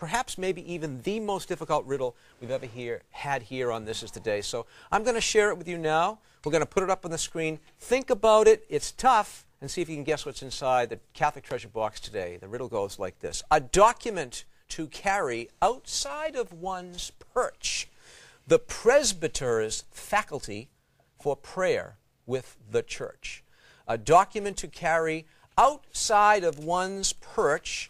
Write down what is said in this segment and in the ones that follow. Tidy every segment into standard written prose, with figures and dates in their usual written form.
perhaps maybe even the most difficult riddle we've ever had here on This Is the Day. So I'm going to share it with you now. We're going to put it up on the screen. Think about it. It's tough. And see if you can guess what's inside the Catholic treasure box today. The riddle goes like this. A document to carry outside of one's perch. The presbyter's faculty for prayer with the church. A document to carry outside of one's perch.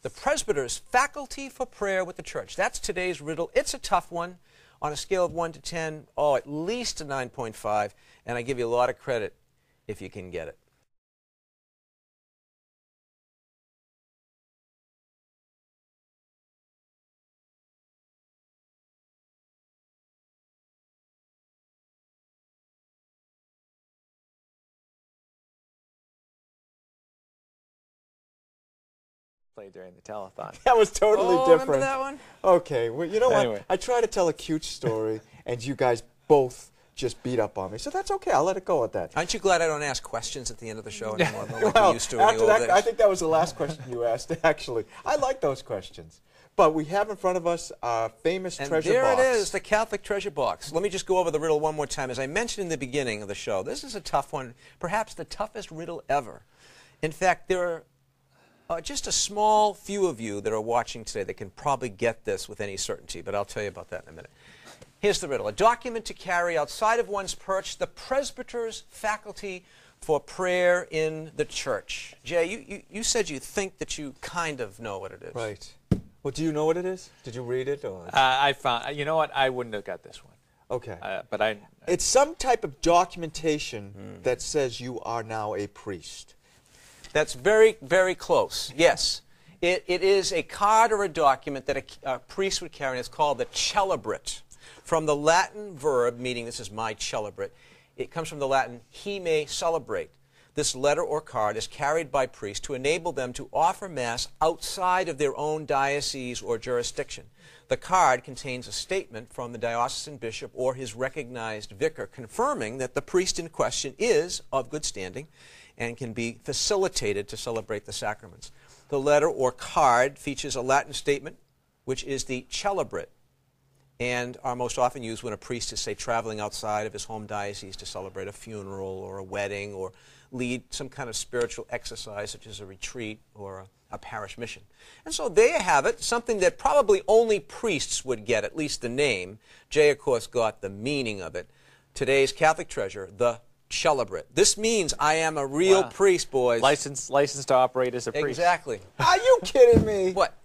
The presbyter's faculty for prayer with the church. That's today's riddle. It's a tough one. On a scale of 1 to 10, at least a 9.5. And I give you a lot of credit if you can get it. Played during the telethon. That was totally different. Remember that one? Okay, well, you know Anyway. what? I try to tell a cute story, and you guys both just beat up on me. So that's okay. I'll let it go at that. Aren't you glad I don't ask questions at the end of the show anymore? Like Well, we used to in the after old that, days? I think that was the last question you asked, actually. I like those questions. But we have in front of us our famous treasure there box. it is, the Catholic treasure box. Let me just go over the riddle one more time. As I mentioned in the beginning of the show, this is a tough one, perhaps the toughest riddle ever. In fact, there are just a small few of you that are watching today that can probably get this with any certainty, but I'll tell you about that in a minute. Here's the riddle. A document to carry outside of one's perch, the presbyter's faculty for prayer in the church. Jay, you said you think that you kind of know what it is. Right. Well, do you know what it is? Did you read it? Or? I found, you know what, I wouldn't have got this one. Okay. But it's some type of documentation that says you are now a priest. That's very, very close. Yes. It is a card or a document that a priest would carry, and it's called the celebrate. From the Latin verb, meaning this is my celebrate, it comes from the Latin, he may celebrate. This letter or card is carried by priests to enable them to offer Mass outside of their own diocese or jurisdiction. The card contains a statement from the diocesan bishop or his recognized vicar confirming that the priest in question is of good standing and can be facilitated to celebrate the sacraments. The letter or card features a Latin statement, which is the celebrate, and are most often used when a priest is, say, traveling outside of his home diocese to celebrate a funeral or a wedding or lead some kind of spiritual exercise, such as a retreat or a parish mission. And so there you have it, something that probably only priests would get, at least the name. Jay, of course, got the meaning of it. Today's Catholic treasure, the celebrate. This means I am a real priest, boys. Licensed to operate as a priest. Exactly. Are you kidding me? What?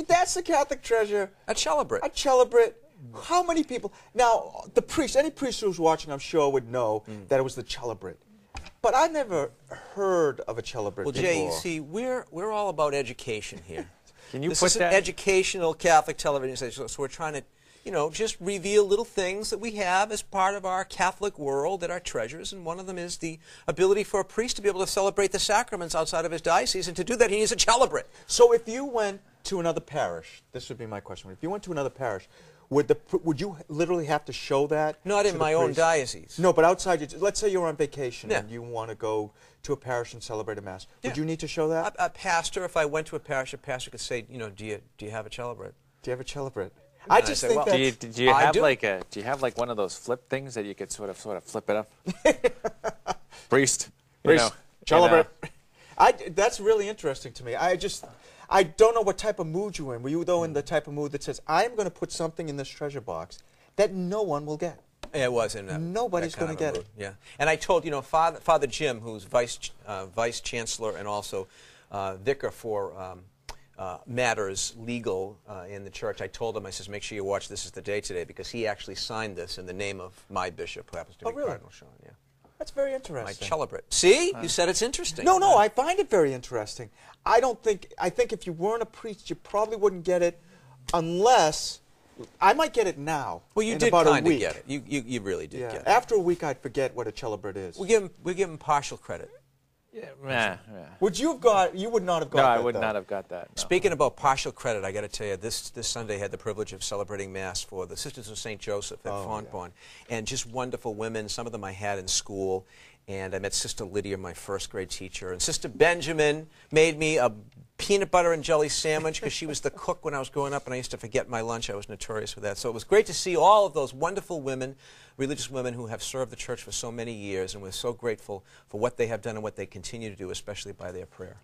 That's the Catholic treasure. A celebrate. A celebrate. How many people? Now, the priest, any priest who's watching, I'm sure, would know that it was the celebrate. But I never heard of a celebrate before. Well, Jay, you see, we're all about education here. Can you this put is that? An educational Catholic television station, so we're trying to, just reveal little things that we have as part of our Catholic world that are treasures, and one of them is the ability for a priest to be able to celebrate the sacraments outside of his diocese, and to do that he needs a celebrate. So if you went to another parish, this would be my question, if you went to another parish, would you literally have to show that? Not in my own diocese. No, but outside, let's say you're on vacation Yeah. and you want to go to a parish and celebrate a Mass. Yeah. Would you need to show that? A pastor, if I went to a pastor could say, do you have a celebrate? Do you have a celebrate? And I I just say, think well, that... Do you have like one of those flip things that you could sort of flip it up? Priest. Celebrate. That's really interesting to me. I don't know what type of mood you're in. Were you, though, in the type of mood that says, I am going to put something in this treasure box that no one will get? It was in that. Nobody's going to get it. Yeah, and I told Father Jim, who's vice chancellor and also vicar for matters legal in the church. I told him, I says, make sure you watch This Is the Day today, because he actually signed this in the name of my bishop, who happens to be Cardinal Sean. Yeah. That's very interesting. My celebrate. See, you said it's interesting. No, I find it very interesting. I think if you weren't a priest, you probably wouldn't get it unless... I might get it now. Well, you in did about kind a of week. get it. You really did get it. After a week, I'd forget what a celebrate is. We give him partial credit. Yeah. Would you have got? You would not have got. No, that, I would though. not have got that. No. Speaking about partial credit, I got to tell you, this Sunday I had the privilege of celebrating Mass for the Sisters of St. Joseph at Fontbonne, and just wonderful women. Some of them I had in school, and I met Sister Lydia, my first grade teacher, and Sister Benjamin made me a peanut butter and jelly sandwich, because she was the cook when I was growing up, and I used to forget my lunch. I was notorious for that. So it was great to see all of those wonderful women, religious women who have served the church for so many years, and we're so grateful for what they have done and what they continue to do, especially by their prayer.